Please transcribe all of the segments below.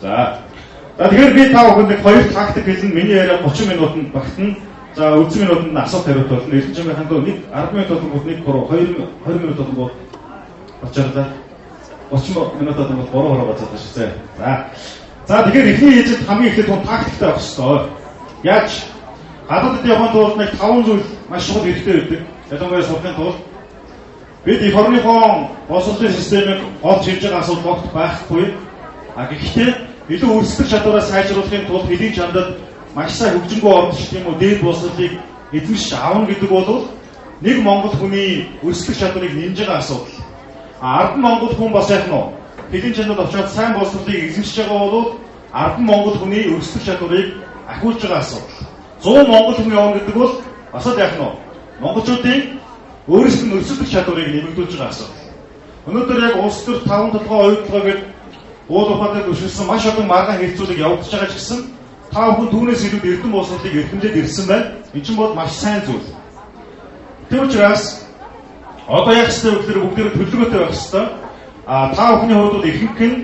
За тэгэхээр би та бүхэнд хоёр тактик хэлэн миний яриа 30 минутанд багтана. За үдсэн минутанд асуулт хариулт болно. Эрдэнэчмийн хандаа нэг 10 минут болгонгууд нэг 20 минут болгонгууд очирлаа. 30 минут болгонгууд 3 хороо бацаад шээ. За тэгэхээр эхний ээжэд хамгийн ихтэй том тактиктэй авах хэрэгтэй. Яаж гадаадд явахын тулд нэг 5 зүйл маш чухал хэрэгтэй байдаг. Ялангуяа сурахын тулд бид их орныхон боловсролын системийг олж хийж байгаа асуудал богд байхгүй. Гэхдээ илүү өрсөлдөх чадвараа сайжруулахын тулд хэдийн чандад маш сайн хөгжингөө орнолт юм уу дээд боловсролыг эзэмшиж аавна гэдэг бол нэг монгол хүний өрсөлдөх чадварыг нэмж байгаа асуудал. 10 монгол хүн бас яг нь хэдийн чандад очиод сайн боловсролыг эзэмшиж байгаа бол 10 монгол хүний өрсөлдөх чадварыг ахиулж байгаа асуудал. 100 монгол хүн явна гэдэг бол бас яг нь монголчуудын өөрсдөө нь өрсөлдөх чадварыг нэмэгдүүлж байгаа асуудал. Өнөөдөр яг улс төр 5 толгой оюутлогоо гэдэг уул ухаантай төшөлсөн маш олон маргаан хэрэгцүүлэг явагдаж байгаа ч гэсэн та бүхэн түүнээс илүү эрдэм боловсролыг эрхэмлээд ирсэн байна. Энэ ч бол маш сайн зүйл. Тэр учраас одоо яг хэвээр бүгдээр төлөвлөгөөтэй байх хэрэгтэй. Та бүхний хувьд бол ихэнх нь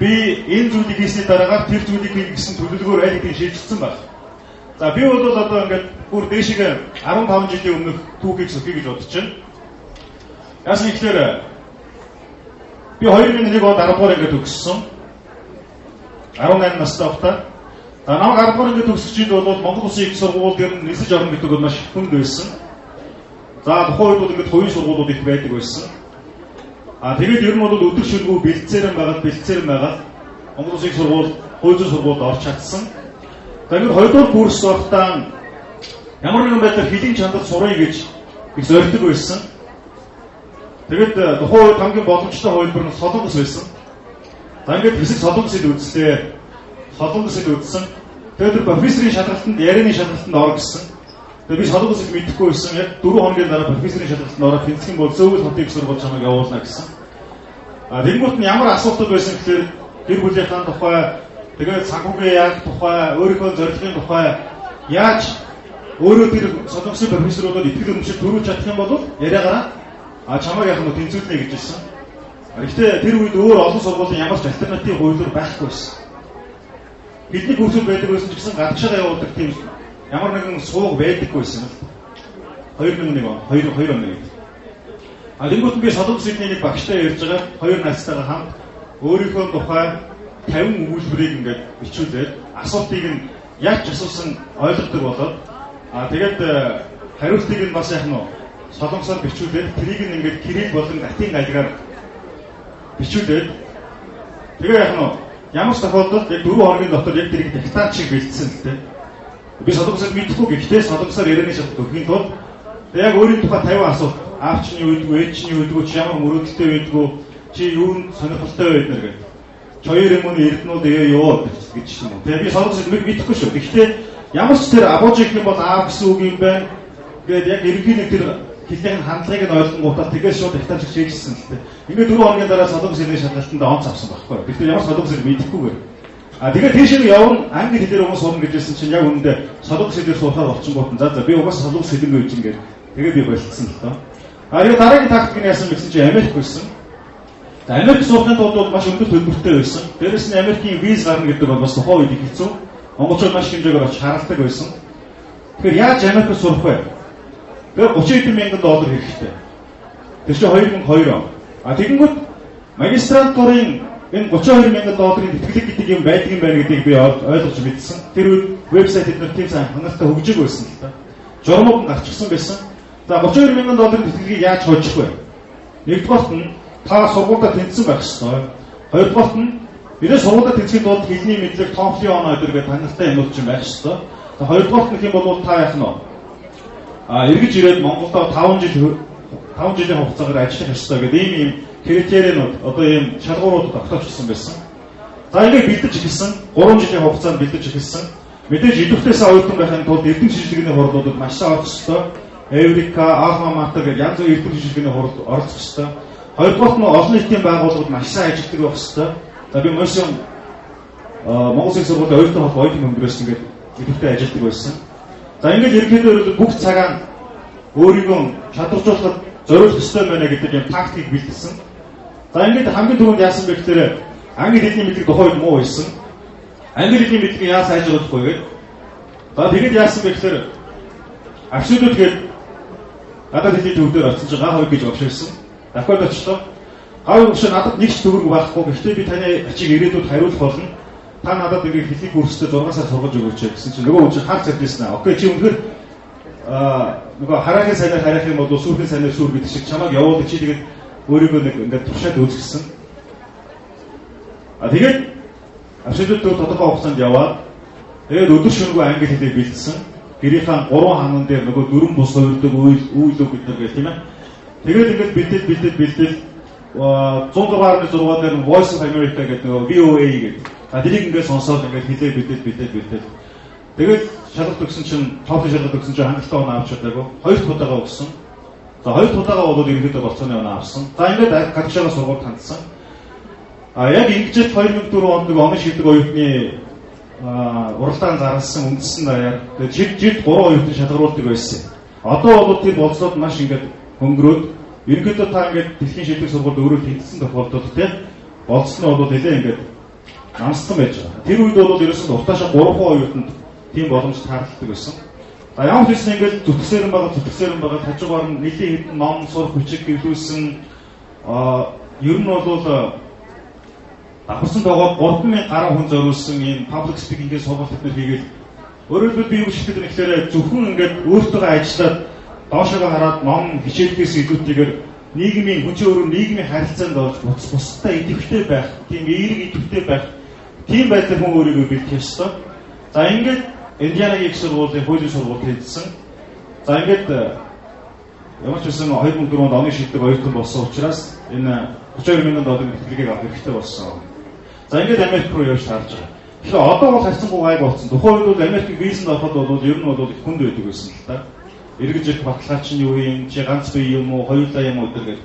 би энэ зүйлийг хийсний дараагаар тэр зүйлийг хийх гэсэн төлөвлөгөөр аль хэдийн шийдчихсэн байна. За би бол одоо ингээд бүр дээшгээ 15 жилийн өмнөх түүхийг сөхий гэж бодож байна. Яасан гэхээр би 2001 онд 10 дугаар ингээд төгссөн. 18 настай байхдаа. Намайг 10 дугаар ингээд төгсөж инд бол Монгол Улсын их сургууль дээр нисэж орно гэдэг бол маш хүнд байсан. За тухайн үед бол ингээд хувийн сургуулиуд их байдаг байсан. Тэгээд ер нь бол өдөр шөнөгүй бэлтцээрэн байгаад Монгол Улсын их сургууль, хувийн сургуульд орч чадсан. Тэгээд 2 дугаар курс байхдаа ямар нэгэн байдлаар хэдийн чандад сурах гэж их зорилдог байсан. Тэгээд тухайн үед хамгийн боломжтой хувилбар нь солонгос байсан. За ингээд хэсэг солонгосыг үзлээ. Солонгосыг үзсэн. Тэгээд профессорын шалгалтанд, ярианы шалгалтанд ор гэсэн. Тэгээд би солонгосыг мэдэхгүй байсан. Яг 4 хоногийн дараа профессорын шалгалтанд ороод тэнцэх юм бол Сөүл хотын их сургууль чамайг явуулна гэсэн. Тэнгуут нь ямар асуудал байсан гэхээр гэр бүлийнхаа тухай, тэгээд санхүүгийн яг тухай, өөрийнхөө зорилгын тухай яаж өөрөө тэр солонгосын профессоруудад итгэл үнэмшил төрүүлж чадах юм бол яриагараа чамайг яг нь тэнцвэрлэнэ гэж хэлсэн. Гэхдээ тэр үед өөр олон сургуулийн ямар ч альтернатив хувилбар байхгүй байсан. Бидний курсууд байдаг байсан ч гэсэн гадагшаа явуулдаг тийм ямар нэгэн сууг байдаггүй байсан. 2001 он, 2 он үед. Тэнгуут би солонгос хэлний нэг багштай ярьж байгаа 2 найзтайгаа хамт өөрийнхөө тухай 50 өгүүлбэрийг ингээд бичүүлээд асуултыг нь яаж асуусан ойлгодог болоод тэгээд хариултыг нь бас яг нь солонгосоор бичүүлээд тэрийг нь ингээд кирилл болон латин альгаар бичүүлээд тэгээ яг нь ямар ч тохиолдолд яг 4 хоногийн дотор яг тэрийг диктат шиг бэлдсэн л дээ. Би солонгосоор мэдэхгүй гэхдээ солонгосоор ярианы шалгалт өгөхийн тулд яг өөрийн тухай 50 асуулт аавч нь юу гэдгүү, ээж нь юу гэдгүү, чи ямар мөрөөдөлтэй байдгүй, чи юунд сонирхолтой байднаар гэдэг. Хоёр юмны эрдэнүүд ёо гэж юм. Тэгээ би солонгосоор мэдэхгүй шүү. Гэхдээ ямар ч тэр абууж их юм бол аав гэсэн үг юм байна. Тэгээд яг ерөнхий нэг тэр хэлний хандлагыг нь ойлгонгуудаа тэгээс шууд диктат шиг шийдсэн л дээ. Ингээд 4 хоногийн дараа солонгос хэлний шалгалтанд онц авсан байхгүй. Гэхдээ ямар солонгос хэл мэдэхгүйгээр. Тэгээд тийш нэг явна англи хэлээр уус сурна гэжсэн чинь яг үүндээ солонгос хэлээр суухаар болчихгоот. За би угаасаа солонгос хэлнэ гэж ингээд тэгээд би болчихсон л доо. Тэгээд дараагийн тактик нь яасан гэсэн чинь Америк байсан. За Америк суухын тулд бол маш өндөр төлбөртэй байсан. Дээрээс нь Америкийн виз гарна гэдэг бол бас тухайн үед их хэцүү. Монголчууд маш хэмжээгээр очиж харалдаг байсан. Тэгэхээр яаж Америкт сурах вэ? Тэгэхээр 32 мянган доллар хэрэгтэй. Тэр чинь 2002 он. Тэгэнгүүт магистратурын энэ 32 мянган долларын тэтгэлэг гэдэг юм байдаг юм байна гэдгийг би ойлгож мэдсэн. Тэр үед вебсайт эдгээр тийм сайн хангалттай хөгжиж байсан л да. Журмууд нь гарчихсан байсан. За 32 мянган долларын тэтгэлгийг яаж хойчих вэ? Нэгдүгээрт нь та сургуультай тэнцсэн байх ёстой. Хоёрдугаарт нь бидний сургуультай тэнцэхэд бол хэлний мэдлэг, TOEFL оноо гэдэргээ танилтай юмуд ч байх ёстой. За хоёрдугаарт нь хэм бол та яах нь эргэж ирээд Монголд 5 жилийн хугацаагаар ажиллах ёстой гэдэг ийм критериэнууд одоо ийм шалгуурууд тогтоочсон байсан. За ингээд бэлдэж эхэлсэн. 3 жилийн хугацаанд бэлдэж эхэлсэн. Мэдээж идэвхтэйс оюутан байхын тулд эрдэм шилжилгээний хурлуудад маш сайн орох ёстой. Эврика, Алма Матер гэх янз бүрийн эрдэм шилжилгээний хурлд оролцох ёстой. Хоёрдугаарт нь олон нийтийн байгууллагууд маш сайн ажилладаг байх ёстой. За би Монголын Улсын сургуулийн оюутан холбоо оюутан хөнгөрөөс ингээд идэвхтэй ажилладаг байсан. За ингээд ерөнхийдөө бүх цагаан өөрийгөө чадваржуулахад зориулах ёстой байна гэдэг юм тактикийг бэлдсэн. За ингээд хамгийн түрүүнд яасан бэ гэхээр англи хэлний мэдлэг тухайд муу байсан. англи хэлний мэдлэгийг яаж сайж болохгүй гэдэг. За тэгээд яасан бэ гэхээр агшуудууд тэгээд гадаад хэлний төвдөр очиж байгаа хойг гэж өгшөөрсөн. Дахиад очлоо. Гав өгшөө надад нэг ч төгрөг байхгүй. Гэхдээ би таны ачиг ирээдүйд хариулах болно. Та надад ингээд хэлний курстэй 6 сар сургаж өгөөч гэсэн чинь нөгөө хүн чинь хар цэвэрсэн аа. Окей чи үнэхээр нөгөө хараагийн сайнаар харах юм бол сүрхэн сайнаар сүр гэдэг шиг чамайг явуулах чи тэгээд өөрийгөө нэг ингээд туршаад үзсэн. Тэгээд агшуудууд тодорхой хугацаанд яваад тэгээд өдөр шөнөгүй англи хэлийг бэлдсэн. Гэрийнхаа 3 ханан дээр нөгөө 4 бус хувирдаг үйл үг гэдэг гэх тийм ээ. Тэгээд ингээд бэлдэл 106.6 дээр Voice of America гэдэг нөгөө VOA гэдэг. Тэрийг ингээд сонсоод ингээд хэлээ бэлдэл. Тэгээд шалгалт өгсөн чинь топ шалгалт өгсөн чинь хангалттай оноо авч чадаагүй. 2 дахь удаага өгсөн. За 2 дахь удаага болоод ерөнхийдөө болцооны оноо авсан. За ингээд гадшаага сургууль хандсан. Яг ингэж 2004 онд нэг оноо шилдэг оюутны уралдаан зарласан үндэсний даяар жид 3 оюутны шалгаруулдаг байсан. Одоо бол тэр болцоод маш ингээд хөнгөрөөд ерөнхийдөө та ингээд дэлхийн шилдэг сургуульд өөрөө тэнцсэн тохиолдолд те болцсон нь бол нэлээ ингээд намссан байж байгаа. Тэр үед бол ерөөсөө уртаашаа 3 оюутанд тийм боломж тааралдаг байсан. За ямар ч юм ингээд зүтгэсээрэн байгаа хажуугаар нь нэлийн хэдэн ном сурах хүчиг гэвлүүлсэн ер нь бол давхарсан байгаа 3000 гаруй хүн зориулсан ийм public speaking-ийн сургалтууд хийгээд өөрөөр хэлбэл би юу шигтэй нэхлээрээ зөвхөн ингээд өөртөө ажиллаад доошоо хараад ном хичээлдээс илүүтэйгээр нийгмийн хүн чинь өөрөө нийгмийн харилцаанд орж бусдад идэвхтэй байх, тийм эерэг идэвхтэй байх, тийм байдлаар хүн өөрийгөө бэлтгэх ёстой. За ингээд Индианагийн их сургуулийн хуулийн сургуульд хийсэн. За ингээд ямар ч байсан 2004 онд оны шилдэг оюутан болсон учраас энэ $32,000 бэлтгэлийг авах хэрэгтэй болсон. За ингээд Америк руу явж таарж байгаа. Тэгэхээр одоо бол харьцангуй гайг болсон. Тухайн үед бол Америкийн визэнд авахд бол ер нь бол их хүнд байдаг байсан л та. Эргэж их баталгаа чинь юу юм, чи ганц бие юм уу, хоёулаа юм уу гэдэг.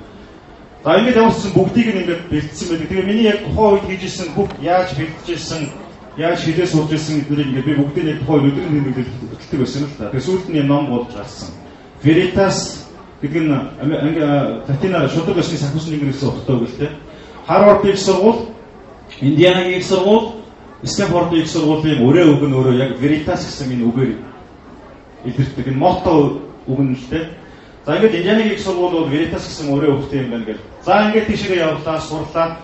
За ингээд явуулсан бүгдийг нь ингээд бэлдсэн байдаг. Тэгээ миний яг тухайн үед хийжсэн бүх яаж бэлдчихсэн, яаж хилээ суулж ирсэн гэдгийг ингээд би бүгдийг нэг тухайн өдрийн нэмэгдэл хөтэлдэг байсан л та. Тэгээ сүүлд нь ном болж гарсан. Veritas гэдэг нь Латинаар шударга өсний санхүүсний ingээс өгтөө гэлтэй. Харвардын их сургууль, Индианагийн их сургууль, Стэнфордын их сургуулийн өрөө үг нь өөрөө яг Veritas гэсэн энэ үгээр илэрдэг. Энэ мото үг нь л дээ. За ингээд Индианагийн их сургууль бол Veritas гэсэн өрөө үгтэй юм байна гэл. За ингээд тийшээ явлаа, сурлаа.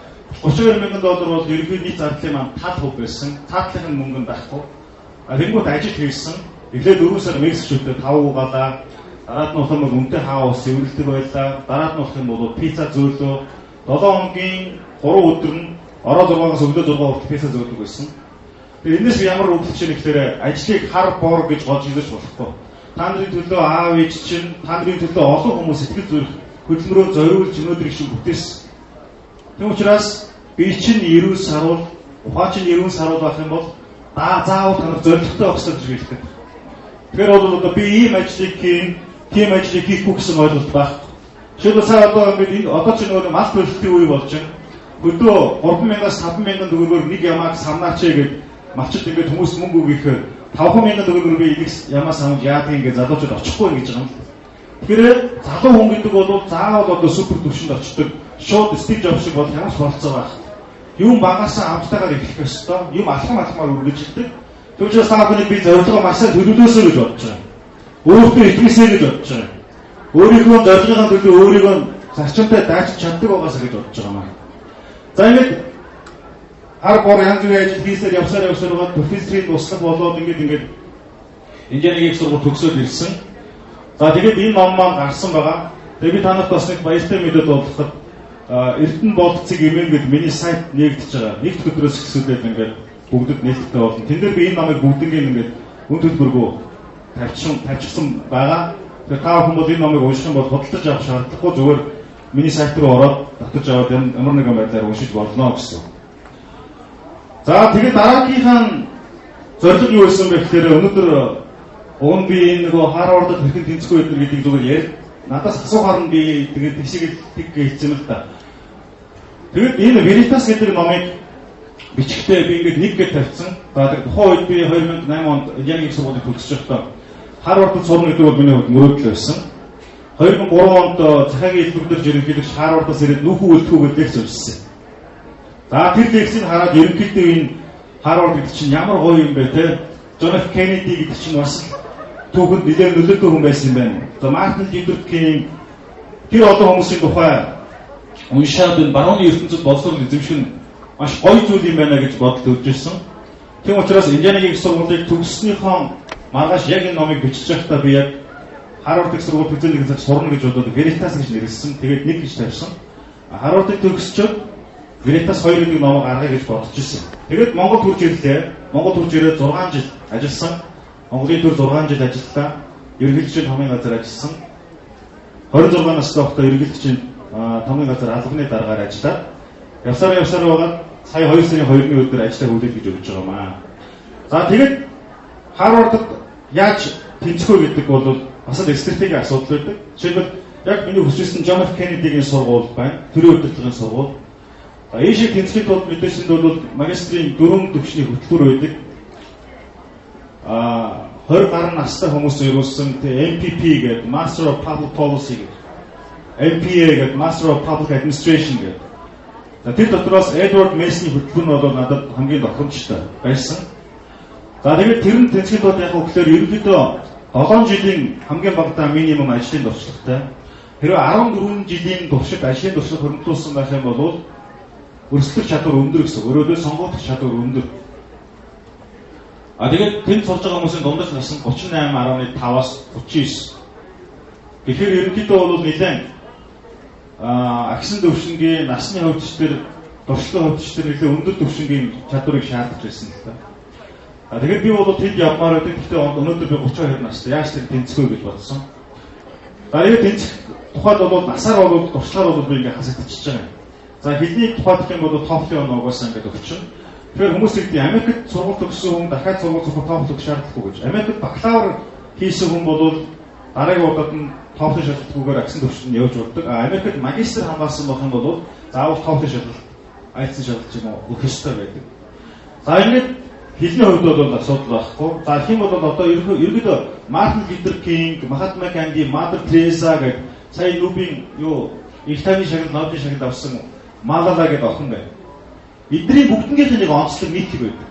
$32,000 бол ерөнхий нийт зардлын маань тал хөв байсан. Татлын мөнгө нь байхгүй. Тэнгүүд ажил хийсэн. Эхлээд 4 сар Мексикчүүдэд 5 угаалаа. Дараад нь болох юм бол үнэтэй хаа ус эвэрлдэг байлаа. Дараад нь болох юм бол пицца зөөлөө. 7 хоногийн 3 өдөр нь ороо 6-аас өглөө 6 хүртэл пицца зөөлдөг байсан. Тэгээ энэс ямар өвлөж нэхлээр ажлыг хар бор гэж гож хэлж болохгүй. Та нарын төлөө аав ээж чинь, та нарын төлөө олон хүмүүс сэтгэл зүрх хөдөлмөрөө зориулж өнөөдөр их шиг бүтээсэн. Тийм учраас би чинь 90 саруул, ухаан чинь 90 саруул байх юм бол заавал танах зорилготой байх гэж хэлдэг. Тэгэхээр бол одоо би ийм ажлыг тийм ажлыг хийхгүй гэсэн ойлголт байхгүй. Жишээлбэл сая одоо ч нөгөө мал төлөлтийн үе болж байна. Өдөө 3,000-аас 5,000 төгрөгөөр нэг ямааг самнаач гээд малчд ингээд хүмүүс мөнгө өгөхээр 5,000 төгрөгөөр би нэг ямаа самж яадаг ингээд залуучууд очихгүй гэж байгаа юм. Тэгэхээр залуу хүн гэдэг бол заавал одоо супер төвшөнд очдог. Шууд Стив Джобс шиг бол ямар ч болцоо байх. Юм багасаа амттайгаар эхлэх ёстой. Юм алхамаар үргэлжилдэг. Түүнээс та бүхэн би зорилгоо маш сайн төлөвлөөсөө гэж бодож байгаа. Өөртөө итгээсэй гэж бодож байгаа. Өөрийнхөө зорилгын төлөө өөрийгөө зарчимтай дааж чаддаг байгаасаа гэж бодож байгаа маа. За ингээд хар бор янз бүрийн ажил хийсээр явсаар байгаа профессорын туслах болоод ингээд Индианагийн их сургууль төгсөөд ирсэн. За тэгээд энэ ном маань гарсан байгаа. Тэгээд би танарт бас нэг баяртай мэдээд болгоход Эрдэнэ болцыг имэн гэдэг миний сайт нэгдэж байгаа. Нэгд өдрөөс эхлүүлээд ингээд бүгдэд нээлттэй болно. Тэн дээр би энэ номыг бүгднийг ингээд үн төлбөргүй тавьчихсан байгаа. Тэгэхээр та бүхэн бол энэ номыг унших юм бол худалдаж авах шаардлагагүй, зүгээр миний сайт руу ороод татаж аваад ямар нэгэн байдлаар уншиж болно гэсэн. За тэгээд дараагийнхаа зорилго юу байсан бэ гэхээр өнөөдөр би энэ нөгөө Харвардд хэрхэн тэнцэхгүй байдаг гэдгийг зүгээр ярь. Надаас асуухаар нь би тэгээд тийшээ хэлсэн л та. Тэгээд энэ Veritas гэдэг номыг бичгтээ би ингээд нэг гэж тавьсан. За тэгээд тухайн үед би 2008 онд Индианагийн сургуулийг төгсөж байхдаа Харвардд сурна гэдэг бол миний хувьд мөрөөдөл байсан. 2003 онд захаагийн хэлбэрээр ерөнхийдөө Харвардаас ирээд нүүхүү үлдэхүү гэж лекц өгсөн. За тэр лекцийг хараад ерөнхийдөө энэ Харвард гэдэг чинь ямар гоё юм бэ те? John F. Kennedy гэдэг чинь бас түүхэнд нэлээд нөлөөтэй хүн байсан юм байна. За Мартин Лютер Кинг тэр олон хүмүүсийн тухай уншаад энэ барууны ертөнцид боловсрол эзэмших нь маш гоё зүйл юм байна гэж бодолд өгчээсэн. Тийм учраас Индианагийн их сургуулийг төгссөнийхөө маргааш яг энэ номыг бичиж байхдаа би яг Харвард их сургууль төзөөлөх гэж сурна гэж бодоод Veritas гэж нэрлэсэн. Тэгээд нэг гэж тавьсан. Харвардыг төгсчөөд Veritas 2 гэдэг номыг гаргая гэж бодож ирсэн. Тэгээд Монгол төрж ирлээ. Монгол төрж ирээд 6 жил ажилласан. Монголын төр 6 жил ажиллаа. Ерөнхийлөгчийн хамын газар ажилласан. 26 настай байхдаа ерөнхийлөгчийн хамын газар албаны дараагаар ажиллаад явсаар байгаад сая 2 сарын 2-ны өдөр ажлаа хүлээх гэж өгч байгаамаа. За тэгээд Харвардд яаж тэнцэхөө гэдэг бол бас л стратегийн асуудал байдаг. Жишээлбэл яг миний хүссэн John F. Kennedy-гийн сургууль байна. Төрийн удирдлагын сургууль. Энэ шиг тэнцэхэд бол мэдээсэнд бол магистрийн 4 төвчний хөтөлбөр байдаг. 20 гаруй настай хүмүүс ирүүлсэн MPP гэдэг Master of Public Policy гэдэг. MPA гэдэг Master of Public Administration гэдэг. За тэр дотроос Edward Mason-ийн хөтөлбөр нь бол надад хамгийн тохиромжтой байсан. За тэгээд тэр нь тэнцэхэд бол яг хөглөөр ерөнхийдөө 7 жилийн хамгийн багадаа минимум ажлын туршлагатай. Хэрвээ 14 жилийн туршид ажлын туршлага хөрөнгөлүүлсэн байх юм бол өрсөлдөх чадвар өндөр гэсэн. Өөрөөр сонгогдох чадвар өндөр. Тэгээд тэнд сурж байгаа хүмүүсийн дундаж нас нь 38.5-аас 39. Тэгэхээр ерөнхийдөө бол нэлээд агсан төвшингийн насны хувьд ч тэр туршлагын хувьд ч тэр нэлээд өндөр төвшингийн чадварыг шаардаж байсан л та. Тэгэхээр би бол тэнд явмаар байдаг. Гэхдээ өнөөдөр би 32 настай. Яаж тэр тэнцэхөө гэж бодсон. Тэгээд тэнцэх тухайд бол насаар бол туршлагаар бол би ингээ хасагдчихж байгаа юм. За хэлний тухайд гэх юм бол TOEFL угаасаа ингээ өгчөн. Тэгэхээр хүмүүс хэлдэг Америкт сургууль төгссөн хүн дахиад сургууль сурах TOEFL өгөх шаардлагагүй гэж. Америкт бакалавр хийсэн хүн бол дараагийн удаад нь TOEFL шалгалтгүйгээр агсан төвшөнд явж болдог. Америкт магистр хамгаалсан болох юм бол заавал TOEFL шалгалт, IELTS шалгалт юм уу өгөх ёстой байдаг. За ингээд хэлний хувьд бол асуудал байхгүй. За их юм бол одоо ерөнхийдөө Мартин Лютер Кинг, Махатма Ганди, Мадер Тереза гэдэг сая Нобелийн их таны шагнал, Нобелийн шагнал авсан Малала гэдэг охин байна. Эдний бүгднийхээ нэг онцлог нийтлэг байдаг.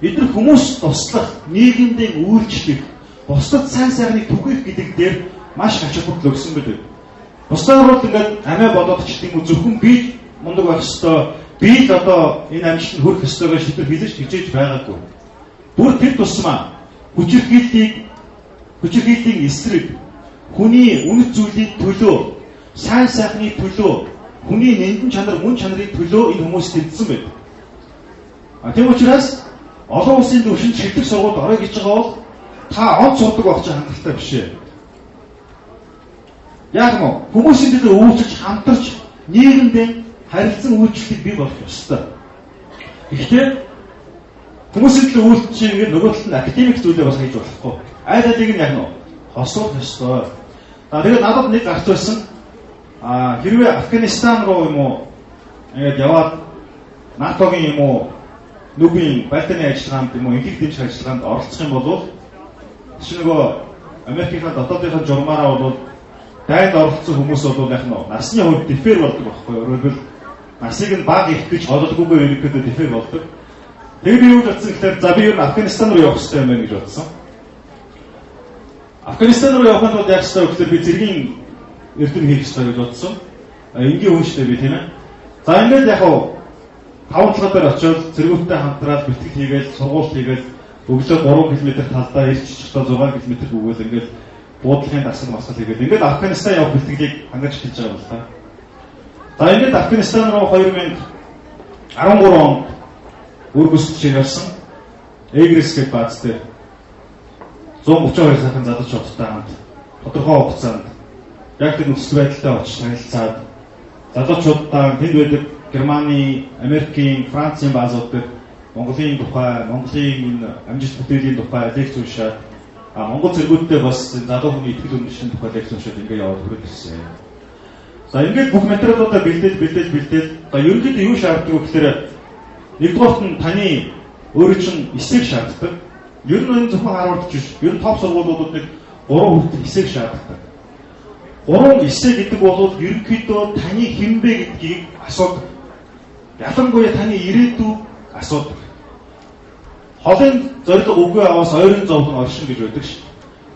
Эдгээр хүмүүс туслах, нийгэмдээ үйлчлэх, бусдад сайн сайхныг түгээх гэдэг дээр маш ач холбогдол өгсөн байдаг. Бусдаар бол ингээд амиа бодоод ч гэдэг юм зөвхөн би мундаг байх ёстой, би л одоо энэ амжилтанд хүрэх ёстой гэж тэр хэлж хичээж байгаагүй. Бүр тэр тусмаа хүчирхийллийн эсрэг, хүний үнэт зүйлийн төлөө, сайн сайхны төлөө, хүний нэмэн чанар, мөн чанарын төлөө энэ хүмүүс тэмцсэн байдаг. Тийм учраас олон улсын төвшөнд шилдэг сургуульд орё гэж байгаа бол та онц сурдаг байх чинь хангалттай биш ээ. Яг нь хүмүүсийн төлөө үйлчилж хамтарч нийгэмдээ харилцан үйлчлэлийг бий болгох ёстой. Гэхдээ хүмүүсийн төлөө үйлчлэж ингээд нөгөө талд нь академик зүйлээ бас хийж болохгүй. Айл алиг нь яг нь хослох ёстой. За тэгээд надад нэг гарч байсан. Хэрвээ Афганистан руу юм уу ингээд яваад НАТОгийн юм уу Нобелийн Балтаны ажиллагаанд юм уу инхийг дэмжих ажиллагаанд оролцох юм бол чи нөгөө Америкийн дотоодынхаа журмаараа бол дайнд оролцсон хүмүүс бол яг нь насны хувьд дефер болдог байхгүй юу? Өөрөөр хэлбэл насыг нь бага их гэж олдгоогүй ерөнхийдөө дефер болдог. Тэгээд би юу бодсон гэхээр за би ер нь Афганистан руу явах хэрэгтэй юм байна гэж бодсон. Афганистан руу явахын тулд яг хэвээр гэхээр би зэргийн эрдэм хийх хэрэгтэй гэж бодсон. Энгийн хүн шүү дээ би тийм ээ. За ингээд яг таван талаар дээр очиод зэргүүттэй хамтраад бэлтгэл хийгээл, сургууль хийгээл өглөө 3 км талдаа ирж чигтээ 6 км өгөөл ингээд буудлын дасгал масгал хийгээл ингээд Афганистан явах бэлтгэлийг хангаж хэлж байгаа юм л та. За ингээд Афганистан руу 2013 онд өргөсөлт ширүүлсэн. Эгрис гэдэг бааз дээр 132 сайхан залууч хоттой хамт тодорхой хугацаанд яг тэр нөхцөл байдалтай очиж танилцаад залуучуудаа тэнд байдаг Германы, Америкийн, Францын баазууд дээр Монголын тухай, Монголын амжилт бүтээлийн тухай лекц уншаад Монгол зэргүүдтэй бас залуу хүний итгэл үнэмшлийн тухай лекц уншаад ингээд яваад хүрээд ирсэн. За ингээд бүх материалуудаа бэлдээд за ерөнхийдөө юу шаарддаг вэ гэхээр нэгдүгээрт нь таны өөрөө чинь эсрэг шаарддаг. Ер нь энэ зөвхөн Харвард биш. Ер нь топ сургуулиудад нэг 3 хүртэл эсрэг шаарддаг. 3 эсрэг гэдэг бол ерөнхийдөө таны хинбэ гэдгийг асуудаг. Ялангуяа таны ирээдүйг асуудаг. холын зориг үгүй аваас ойрын зовхон оршин гэж байдаг шүү.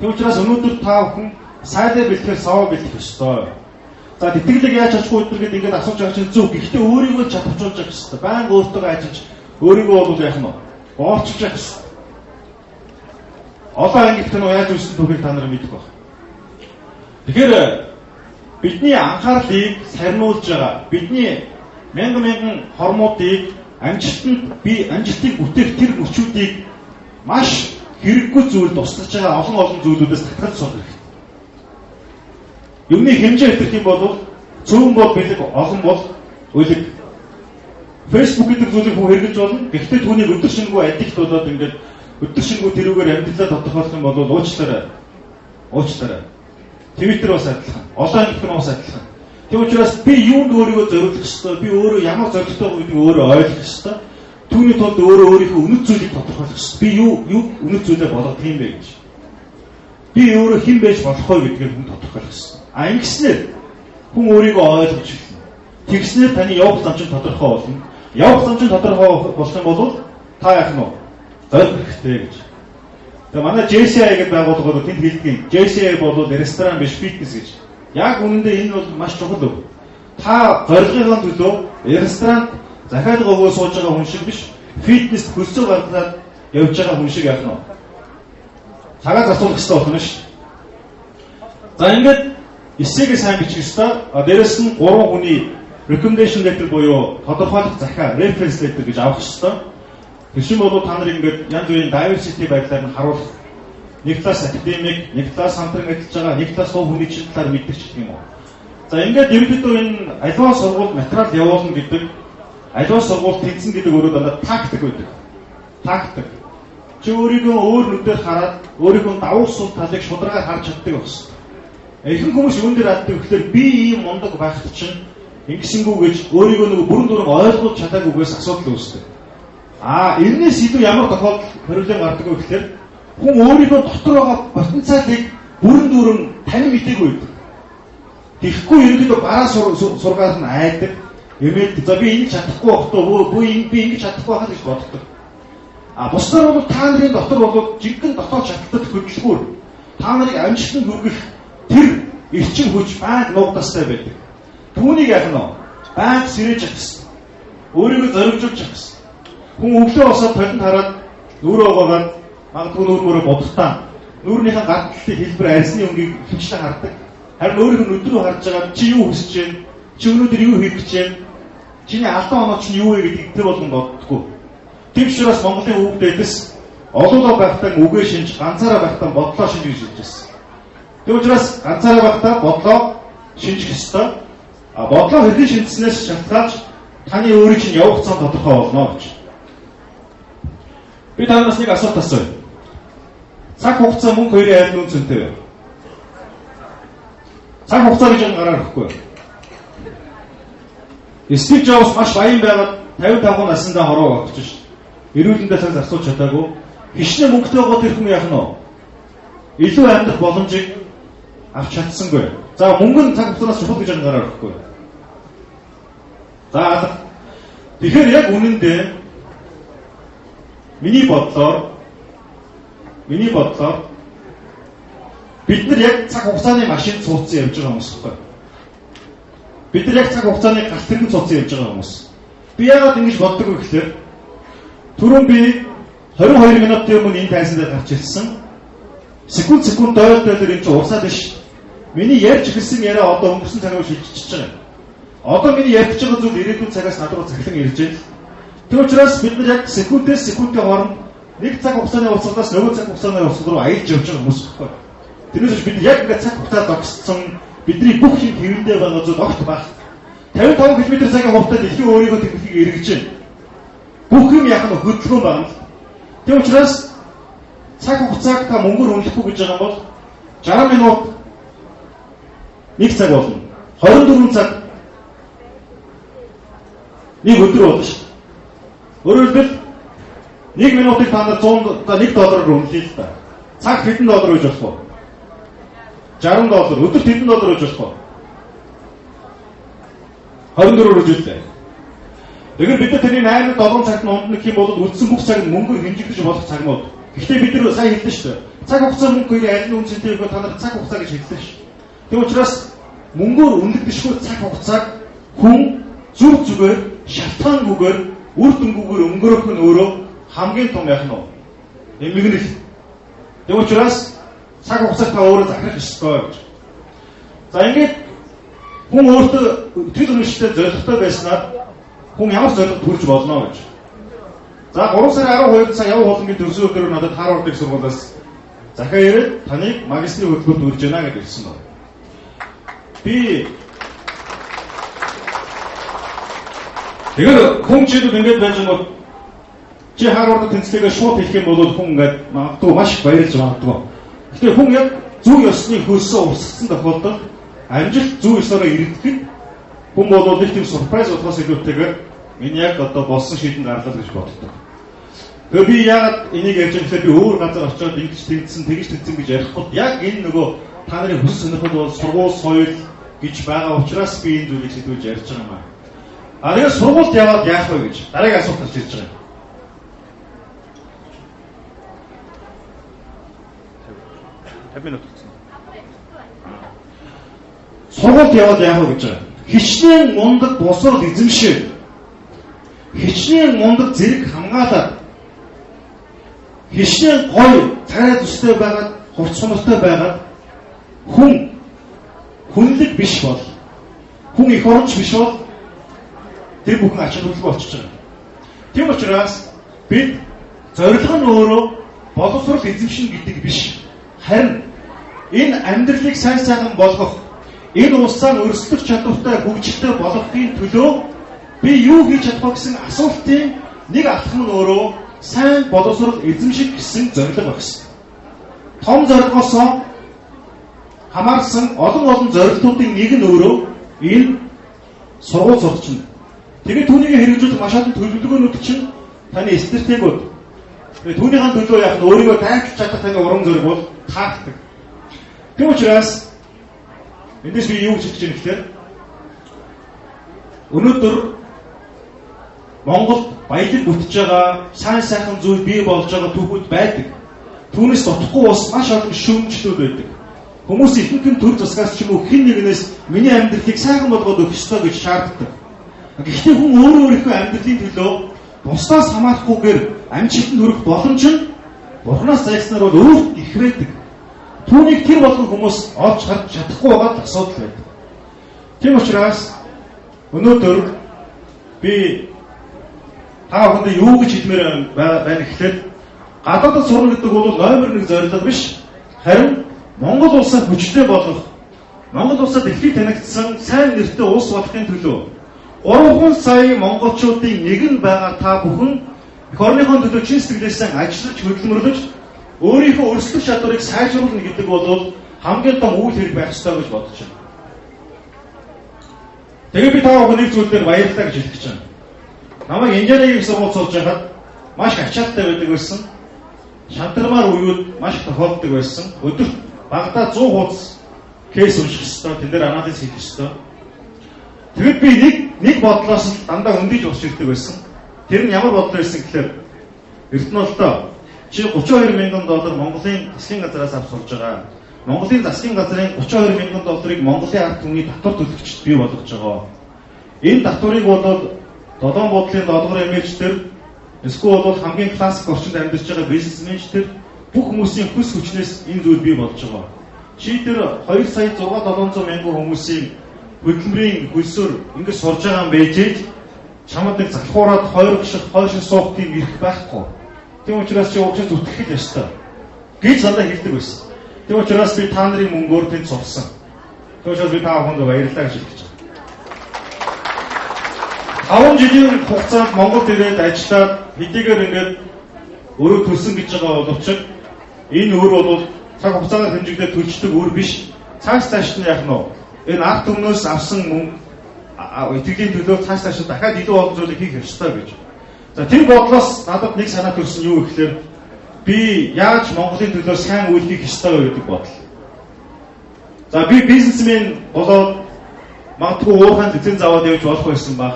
Тийм учраас өнөөдөр та бүхэн сайдаа бэлтгэх, саваа бэлтгэх ёстой. За тэтгэлэг яаж очихгүй өдргээд ингээд асууж байгаа чинь зөв. Гэхдээ өөрийгөө чадварчулж явах ёстой. Баян өөртөө ажиллаж өөрийгөө бол яах нь боолчж явах ёстой. Одоо ангид нь яаж үүссэн түүхийг та нар мэдэх баг. Тэгэхээр бидний анхаарлыг сарниулж байгаа. Бидний мянган хормуудыг амжилтыг бүтээх тэр мөчүүдийг маш хэрэггүй зүйл тусдаж байгаа олон зүйлүүдээс татгалж сурах хэрэгтэй. Юмны хэмжээ хэлэх юм бол цөөн бол бэлэг олон бол үлэг. Facebook гэдэг зүйлийг хүн хэрэглэж болно. Гэхдээ түүнийг өдөр шингүй аддикт болоод ингээд өдөр шингүй тэрүүгээр амьдралаа тодорхойлох юм бол уучлаарай. Twitter бас адилхан. Олон ангид бас адилхан. Тийм учраас би юунд өөрийгөө зориулах ёстой, би өөрөө ямар зорилготой гэдгийг өөрөө ойлгох ёстой. Түүний тулд өөрийнхөө үнэт зүйлийг тодорхойлох ёстой. Би юу үнэт зүйлээ болгох юм бэ гэж. Би өөрөө хэн байж болох вэ гэдгийг хүн тодорхойлох ёстой. Ингэснээр хүн өөрийгөө ойлгож эхэлнэ. Тэгснээр таны явах зам чинь тодорхой болно. Явах зам чинь тодорхой болсон бол та яах нь вэ? Зориг хэрэгтэй гэж. Тэгээ манай JCI гэдэг байгууллага тэнд хэлдэг. JCI бол ресторан биш, фитнес гэж. Яг үнэндээ энэ бол маш чухал өв. Та зорилгын төлөө ресторанд захиалга өгөө сууж байгаа хүн шиг биш, фитнест хөлсөө гаргаад явж байгаа хүн шиг яах нь вэ? Цагаа засуулах хэрэгтэй болно шүү. За ингээд эсэгээ сайн бичих ёстой. Дээрэс нь 3 хүний recommendation letter буюу тодорхойлох захиа, reference letter гэж авах ёстой. Тэгшин бол та нар ингээд янз бүрийн diversity байдлаар нь харуулах. Нэг талаас академик, нэг талаас хамтран ажиллаж байгаа, нэг талаас хувь хүний чинь талаар мэддэг ч юм уу. За ингээд ерөнхийдөө энэ аливаа сургууль материал явуулна гэдэг, аливаа сургууль тэнцэн гэдэг өөрөө дандаа тактик байдаг. Тактик. Чи өөрийгөө өөр нүдээр хараад өөрийнхөө давуу сул талыг шударгаар харж чаддаг байна. Ихэнх хүмүүс юун дээр алддаг гэхээр би ийм мундаг байхад чинь ингэсэнгүү гэж өөрийгөө нөгөө бүрэн дүрэн ойлгож чадаагүйгээс асуудал үүсдэг. Энэс илүү ямар тохиолдол хоригдол гардаг вэ гэхээр хүн өөрийнхөө дотор байгаа потенциалыг бүрэн дүрэн тань мэдээгүй байдаг. Тэгэхгүй ерөнхийдөө бараа сургаад нь айдаг. Эмээд за би ингэ чадахгүй байхдаа би ингэ чадахгүй байхад гэж боддог. Бусдаар бол та нарын дотор бол жинхэнэ дотоод чадалтад хөдөлгүүр. Та нарыг амжилтанд хүргэх тэр эрчим хүч байнга нуугдастай байдаг. Түүнийг яах нь вэ? Байнга сэрэж явах хэрэгтэй. Өөрийгөө зоригжуулж явах хэрэгтэй. Хүн өглөө босоод толинд хараад нүрөө угаагаад магадгүй нүрмөрөө бодтаа нүрнийхэн гартлын хэлбэр арьсны өнгийг хэмжлэн хардаг. Харин өөрийнхөө нүд рүү харж байгаа чи юу хүсэж байна? Чи өнөөдөр юу хийх гэж байна? Чиний алдаа оноо чинь юу вэ гэдгийг тэр болгон боддоггүй. Тийм учраас Монголын хүүхдээс олоолаа байхдаа үгээ шинж, ганцаараа байхдаа бодлоо шинж гэж хэлж байсан. Тийм учраас ганцаараа байхдаа бодлоо шинжих ёстой. Бодлоо хэрхэн шинжснээс шалтгаалж таны өөрийн чинь явах зам тодорхой болно гэж. Би танаас нэг асуулт асууя. Цаг хугацаа мөнгө хоёрын айд нүүн цэнтэй вэ? Цаг хугацаа гэж гараар өгөхгүй. Стив Джобс маш баян байгаад 55 наснда хороо болчих шүү. Эрүүлэндээ цаг зарцуулж чадаагүй. Хичнээн мөнгөтэй байгаа тэр хүн яах нь вэ? Илүү амьдрах боломжийг авч чадсангүй. За мөнгө нь цаг хугацаанаас чухал гэж гараар өгөхгүй. За тэгэхээр яг үнэндээ миний бодлоор бид нар яг цаг хугацааны машин цууцсан явж байгаа хүмүүс байхгүй. Бид нар яг цаг хугацааны галт тэрэг цууцсан явж байгаа хүмүүс. Би яагаад ингэж боддог вэ гэхээр түрүүн би 22 минутын өмнө энэ тайсан дээр гарч ирсэн. Секунд дойлоор энэ чинь урсаад биш. Миний ярьж эхэлсэн яриа одоо өнгөрсөн цагаар шилжиж байгаа. Одоо миний ярьж байгаа зүйл ирээдүйн цагаас над руу цахилан ирж байна. Тэр учраас бид нар яг секундээс секундын хооронд нэг цаг хугацааны урсгалаас нөгөө цаг хугацааны урсгал руу аялж явж байгаа хүмүүс байхгүй. Тэрнээс бид яг ингээд цаг хугацаа зогссон бидний бүх юм хэвэндээ байгаа зүйл огт байх. 55 км/цагийн хувьтай дэлхийн өөрийгөө тэмдэглэхийг эргэж байна. Бүх юм яг нь хөдөлгөөн байна. Тэр учраас цаг хугацааг та мөнгөөр үнэлэхгүй гэж байгаа бол 60 минут 1 цаг болно. 24 цаг 1 өдөр болно шүү. Өөрөөр хэлбэл 1 минутыг та нар $100 үнэлээ л та. Цаг хэдэн доллар гэж болох вэ? $60. Өдөрт хэдэн доллар гэж болох вэ? $24 гэж үлээ. Тэгэхээр бид нар тэрний 8-7 цагт ундна гэх юм бол үлдсэн бүх цаг мөнгөөр хэмжигдэж болох цагмууд. Гэхдээ бид нар сайн хэллээ шүү дээ. Цаг хугацаа мөнгөөр аль нь үнцэнтэй вэ? Та нар цаг хугацаа гэж хэллээ шүү. Тэг учраас мөнгөөр үнэлдэшгүй цаг хугацааг хүн зүг зүгээр шалтгаангүйгээр үр дүнгүйгээр өнгөрөх нь өөрөө хамгийн том яах нь эмгэнэл. Тэг учраас цаг хугацааг та өөрөө захирах ёстой гэж. За ингээд хүн өөртөө итгэл үнэмшилтэй зорилготой байснаар хүн ямар зорилго төрж болно гэж. За 3 сарын 12-нд цаг явах боломжийн төрсөн өдрөөр надад Харвард их сургуулиас захиа ирээд таныг магистрийн хөтөлбөрт үрж байна гэж хэлсэн байна. Би тэгэхээр хүн чидэд ингэж байж байгаа чи Харвард тэнцлэгээ шууд хэлэх юм бол хүн ингээд магадгүй маш их баярлж магадгүй. Гэхдээ хүн яг зөв ёсны хөлсөө урсгасан тохиолдолд амжилт зөв ёсоор иргэдэхэд хүн бол их тийм сюрприз болохоос илүүтэйгээр энэ яг одоо болсон шийдэн гарлаа гэж боддог. Тэгээ би яагаад энийг ярьж байгаа гэхээр би өөр газар очиод ингэж тэгсэн гэж ярихгүй яг энэ нөгөө та нарын хүс сонирхол бол сургууль соёл гэж байгаа учраас би энэ зүйлийг сэдвүүлж ярьж байгаа юм аа. А тэгээд сургуульд яваад яах вэ гэж дараагийн асуулт гарч ирж байгаа юм. Сургуульд яваад яах вэ гэж байгаа. Хичнээн мундаг босрол эзэмшээ. Хичнээн мундаг зэрэг хамгаалаад хичнээн гоё царай төстэй байгаад хувц сонортой байгаад хүнлэг биш бол хүн их оронч биш бол тэр бүхэн ач холбогдолгүй болчихж байгаа. Тийм учраас бид зорилго нь өөрөө боловсрол эзэмшин гэдэг биш. Харин энэ амьдралыг сайн сайхан болгох, энэ улсаа өрсөлдөх чадвартай хөгжилтэй болгохын төлөө би юу хийж чадах вэ гэсэн асуултын нэг алхам нь өөрөө сайн боловсрол эзэмших гэсэн зорилго багс. Том зорилгоос хамаарсан олон зорилтуудын нэг нь өөрөө энэ сургууль сурч. Тэгээд түүнийг хэрэгжүүлэх маш олон төлөвлөгөөнүүд чинь таны стратегиуд. Тэгээд түүнийхэн төлөө яг нь өөрийгөө тайлбарлаж чадах таны урам зориг бол таахдаг. Тийм учраас эндээс би юу гэж хэлж байгаа гэхээр өнөөдөр Монголд баялаг бүтэж байгаа сайн сайхан зүйл бий болж байгаа түүхүүд байдаг. Түүнээс дутхгүй бас маш олон шүүмжлүүд байдаг. Хүмүүс ихэнх нь төр засгаас ч юм уу хэн нэгнээс миний амьдралыг сайхан болгоод өгөх ёстой гэж шаарддаг. Гэхдээ хүн өөрийнхөө амьдралын төлөө бусдаас хамаарахгүйгээр амжилтанд хүрэх боломж нь Бурханаас зайлснаар бол өөрт их байдаг. Түүнийг тэр болгон хүмүүс олж харж чадахгүй байгаа асуудал байдаг. Тийм учраас өнөөдөр би та бүхэнд юу гэж хэлмээр байна гэхээр гадаадд сурна гэдэг бол номер 1 зорилго биш. Харин Монгол улсаа хүчтэй болгох, Монгол улсад дэлхийд танигдсан сайн нэртэй улс болохын төлөө 3 сая монголчуудын нэг нь байгаа та бүхэн эх орныхон төлөө чин сэтгэлээсээ ажиллаж хөдөлмөрлөж өөрийнхөө өрсөлдөх чадварыг сайжруулна гэдэг бол хамгийн том үйл хэрэг байх ёстой гэж бодож байна. Тэгээд би та бүхний зүйл дээр баярлалаа гэж хэлэх гэж байна. Намайг инженерийн сургууль сурж байхад маш ачаалттай байдаг байсан. Шантармаар уюуд маш тохиолддог байсан. Өдөрт багадаа 100 хуудас кейс унших ёстой, тэн дээр анализ хийх ёстой. Тэгэд би нэг бодлоос дандаа өндөж босч ирдэг байсан. Тэр нь ямар бодлоо байсан гэхээр Эрдэнэлтөө чи $32,000 Монголын засгийн газраас авч сурж байгаа. Монголын засгийн газрын $32,000-ыг Монголын ард түмний татвар төлөгчд бий болгож байгаа. Энэ татварыг бол долоон бодлын долгор эмээлчдэр эсвэл бол хамгийн классик орчинд амьдарч байгаа бизнесменчдэр бүх хүмүүсийн хүс хүчнээс энэ зүйл бий болж байгаа. Чи тэр 2,600,700,000 хүмүүсийн хөдөлмөрийн хөлсөөр ингэж сурж байгаа юм байжээж чамд нэг залхуураад хойшин суухтын ирэх байхгүй. Тийм учраас чи уучрал зүтгэх ёстой гэж надад хэлдэг байсан. Тийм учраас би та нарын мөнгөөр тэнд сурсан. Тийм учраас би та бүхэнд баярлалаа гэж хэлж байна. 5 жилийн хугацаанд Монголд ирээд ажиллаад хэдийгээр ингээд өөрөө төлсөн гэж байгаа боловч энэ өөр бол цаг хугацаагаар хэмжигдээд төлждөг өөр биш. Цааш нь яах нь вэ? Энэ ард түмнөөс авсан мөнгө итгэлийн төлөө цааш дахиад илүү олон зүйлийг хийх ёстой гэж. За тэр бодлоос надад нэг санаа төрсөн юу гэхээр би яаж Монголын төлөө сайн үйл хийх ёстой вэ гэдэг бодол. За би бизнесмен болоод магадгүй уурхайн лиценз аваад явж болох байсан баг.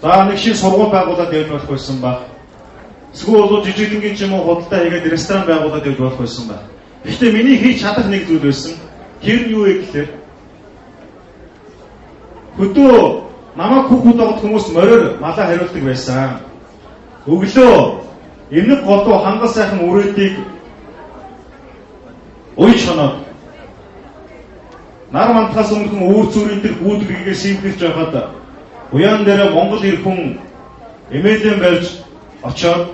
За нэг шин сургууль байгуулад явж болох байсан ба. Эсвэл бол жижигдэнгийн ч юм уу худалдаа хийгээд ресторан байгуулад явж болох байсан ба. Гэхдээ миний хийж чадах нэг зүйл байсан. Тэр нь юу вэ гэхээр хөдөө намайг хүүхэд байгаа хүмүүс мороор малаа хариулдаг байсан. Өглөө эмнэг голдуу хангал сайхан үрээдийг уйж хоноод нар мантахаас өмнө үүр зүрийн дээр гүйдгийгээ симплэж байхад уян дээр Монгол ирэх хүн эмээлэн барьж очоод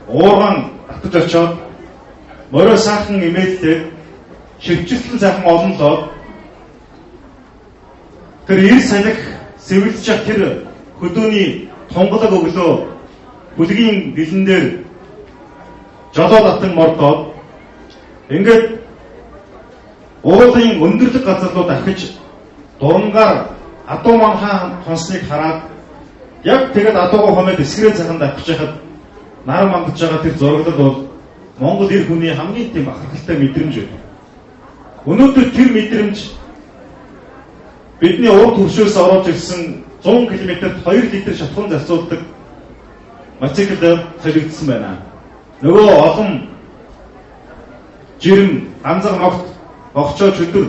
уурган татаж очоод морой сайхан эмээлтэй шивчилсэн сайхан олонлоод тэр ир санах сэвэлж явах тэр хөдөөний тунгалаг өглөө бүлгийн бэлэн дээр жолоо татан мордоод ингээд уулын өндөрлөг газар руу дахиж дурангаар адуу манхаа хонсныг хараад яг тэгээд адуугаа хомоод эсгэрээ цахан давхиж хахад нар мандж байгаа тэр зураглал бол Монгол эр хүний хамгийн тийм бахархалтай мэдрэмж байна. Өнөөдөр тэр мэдрэмж бидний урд хөршөөс ороод ирсэн 100 км-т 2 литр шатхуун зарцуулдаг мотоциклээр солигдсон байна. Нөгөө олон жирэм ганцхан огт огчоо чөлдөр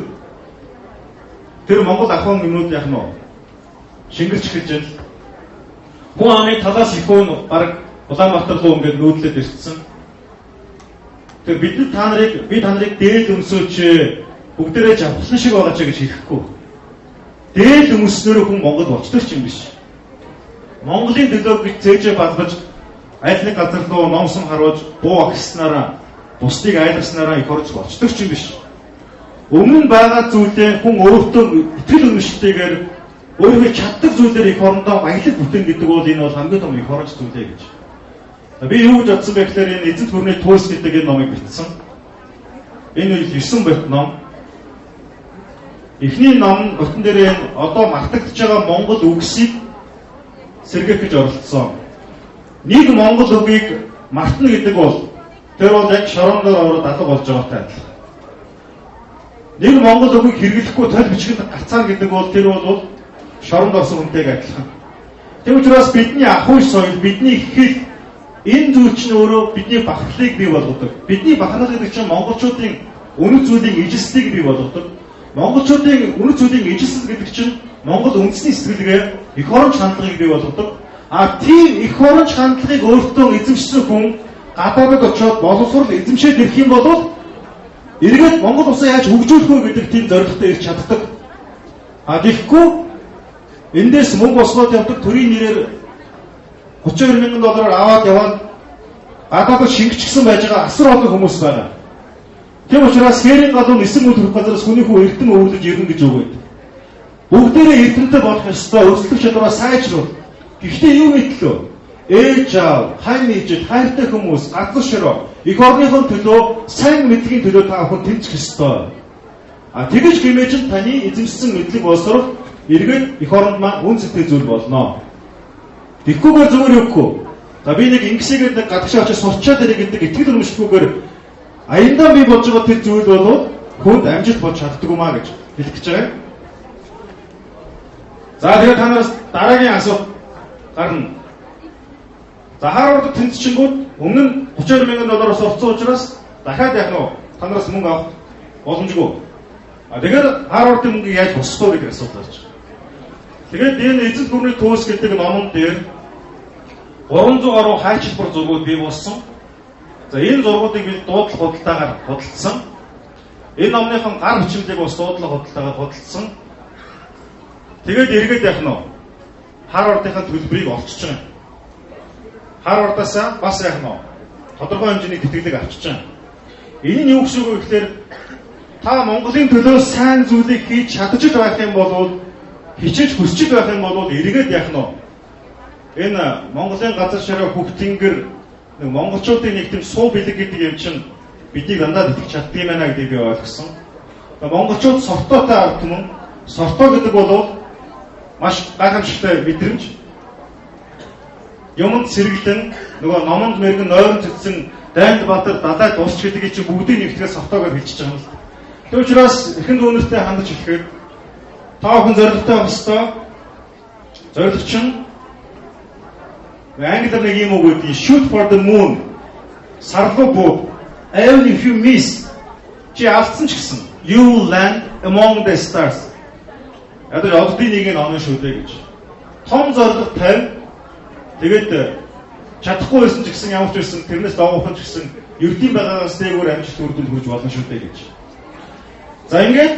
тэр Монгол ахуйн юмнууд яг нь шингэрч эхэлж байна. Хүн амын талаас их хүн баг Улаанбаатар руу ингээд нүүдлээд ирсэн. Тэр бид та нарыг дээд өмсөөч бүгдээрээ авсан шиг байгаа ч гэж хэлэхгүй. Дээд өмснөрөө хүн Монгол болчтой ч юм биш. Монголын төлөө бид зээжээ базгаж аль нэг газар руу номсон харуулж буу агснараа бусдыг айлгаснараа их орж болчтой ч юм биш. Өмнө нь байгаа зүйлээ хүн өөртөө итгэл үнэмшилтэйгээр өөрийнхөө чаддаг зүйлээр их орондоо баялаг бүтээн гэдэг бол энэ бол хамгийн том их оронч зүйлээ гэж. Би юу гэж бодсон бэ гэхээр энэ эзэнт гүрний туйлс гэдэг энэ номыг бичсэн. Энэ үйл 9 бот ном. Эхний ном бүтэн дээр одоо мартагдж байгаа монгол үгсийг сэргээх гэж оролцсон. Нэг монгол үгийг мартна гэдэг бол тэр бол яг шорондоор ороод алга болж байгаатай адилхан. Нэг монгол үгийг хэрэглэхгүй тал бичгэд гацаа гэдэг бол тэр бол шоронд орсон хүнтэйг адилхан. Тэм учраас бидний ахуй соёл, бидний хэл энэ зүйл чинь өөрөө бидний бахархлыг бий болгодог. Бидний бахархал гэдэг чинь монголчуудын үнэт зүйлийн ижилслийг бий болгодог. Монголчуудын үнэт зүйлийн ижилсэл гэдэг чинь монгол үндэсний сэтгэлгээ, эх оронч хандлагыг бий болгодог. Тийм эх оронч хандлагыг өөртөө эзэмшсэн хүн гадаадд очиод боловсрол эзэмшээд ирэх юм бол эргээд Монгол улсаа яаж хөгжүүлэх вэ гэдэг тийм зорилготой ирч чаддаг. Тэгэхгүй эндээс мөнгө осгоод явдаг төрийн нэрээр $32,000 аваад яваад гадаадд шингэчихсэн байж байгаа асар олон хүмүүс байна. Тийм учраас хээрийн галуу нисэн үл төрөх газраас хүний хүү эрдэн өвлөж ирнэ гэж үгээд. Бүгдээрээ эрдэнэтэй болох ёстой, өрсөлдөх чадвараа сайжруул. Гэхдээ юу мэтлээ? Ээж аав, хань ээжид, хайртай хүмүүс, газар шороо, их орныхон төлөө, сайн мэдлэгийн төлөө та бүхэн тэмцэх ёстой. Тэгэж хэмээж нь таны эзэмшсэн мэдлэг боловсрол эргээд их оронд маань үн цэнтэй зүйл болно. Тэгхгүйгээр зүгээр юухгүй. Би нэг ингэсээр нэг гадагшаа очиж сурчаад ирэх гэдэг итгэл үнэмшилгүйгээр аяндаа би болж байгаа тэр зүйл бол хүнд амжилт болж чаддаг юм аа гэж хэлэх гэж байгаа. За тэгээд та нараас дараагийн асуулт гарна. За Харвардд тэнцчингүүд өмнө нь $32,000 сурцсан учраас дахиад яг нь та нараас мөнгө авах боломжгүй. Тэгэхээр Харвардын мөнгөийг яаж босгох вэ гэдэг асуулт гарч байна. Тэгээд энэ эзэнт гүрний туйлс гэдэг номон дээр 300 гаруй хайчилбар зургууд бий болсон. За энэ зургуудыг би дуудлага худалдаагаар худалдсан. Энэ номныхон гар бичмэлийг бас дуудлага худалдаагаар худалдсан. Тэгээд эргээд явах нь Харвардынхаа төлбөрийг олчж байгаа. Харвардаас бас явах нь тодорхой хэмжээний тэтгэлэг авчиж байгаа. Энэ нь юу гэсэн үг вэ гэхээр та Монголын төлөө сайн зүйлийг хийж чадчих байх юм бол хичээж хүсэж байх юм бол эргээд явах нь энэ Монголын газар ширээ хөвтөнгөр нэг монголчуудын нэг тийм суу бэлэг гэдэг юм чинь бидийг дандаа итгэж чаддаг юм байна гэдгийг би ойлгосон. Монголчууд сортоотой ард түмэн, сортоо гэдэг бол маш гайхамшигтай мэдрэмж. Юмд сэргэлэн нөгөө номонд мэрэгэн нойрон цэцсэн Дайнд Баатар далай дуусч гэдгийг чинь бүгдийг нэгтгэж сортоогоор хэлчихэж байгаа юм л. Тэр учраас эхэнд үнэртэй хандаж хэлэхэд та бүхэн зоригтой байх ёстой. Зорилго чинь Англиар нэг юм үг гэдэг shoot for the moon. Сар руу буу. Even if you miss, чи алдсан ч гэсэн you will land among the stars. Ядаж оддын нэг нь оноо шүү дээ гэж. Том зорилго тавь. Тэгээд чадахгүй байсан ч гэсэн ямар ч байсан тэрнээс доогуухан ч гэсэн ердийн байгаагаас дээгүүр амжилт үрдэл хүрж болно шүү дээ гэж. За ингээд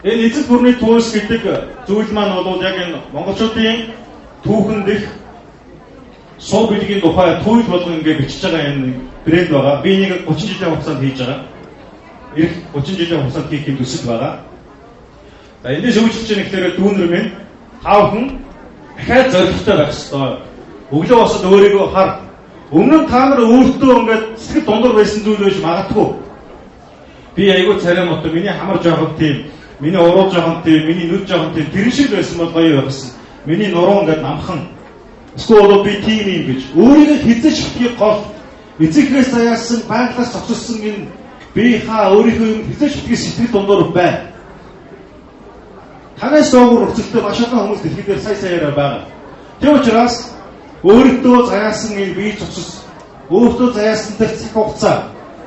энэ эцэг бүрний туус гэдэг зүйл маань бол яг энэ монголчуудын түүхэнд их сул билгийн тухай туйл болгон ингээд бичиж байгаа энэ брэнд байгаа. Би нэг 30 жилийн хугацаанд хийж байгаа. Ирэх 30 жилийн хугацаанд хийх юм төсөл байгаа. За эндээс өвчлөж байгаа гэхээр дүүнэр минь таавхан дахиад зоригтой байх ёстой. Өглөө босоод өөрийгөө хар. Өмнө нь та нар өөртөө ингээд сэтгэл дундуур байсан зүйл биш магадгүй. Би айгүй царай мото миний хамар жоохон тийм, миний уруу жоохон тийм, миний нүд жоохон тийм тэр шиг байсан бол гоё байсан. Миний нуруу ингээд намхан. Эсвэл би тийм юм гэж өөрийгөө хизэж хитгийг гол эцэгээс заяасан байглаас зогссон энэ би хаа өөрийнхөө хизэж хитгийг сэтгэл дундуур бай. Танаас доогуур өцөлтөө маш олон хүмүүс дэлхийдээр сая байгаа. Тийм учраас өөртөө заяасан энэ бие зогсос, өөртөө заяасан тэр цаг хугацаа,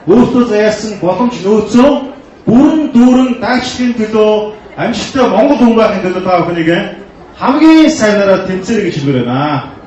өөртөө заяасан боломж нөөцөө бүрэн дүүрэн даачлагын төлөө амжилттай Монгол хүн байхын төлөө та бүхнийг хамгийн сайнараа тэмцээрэй гэж хэлмээр байна.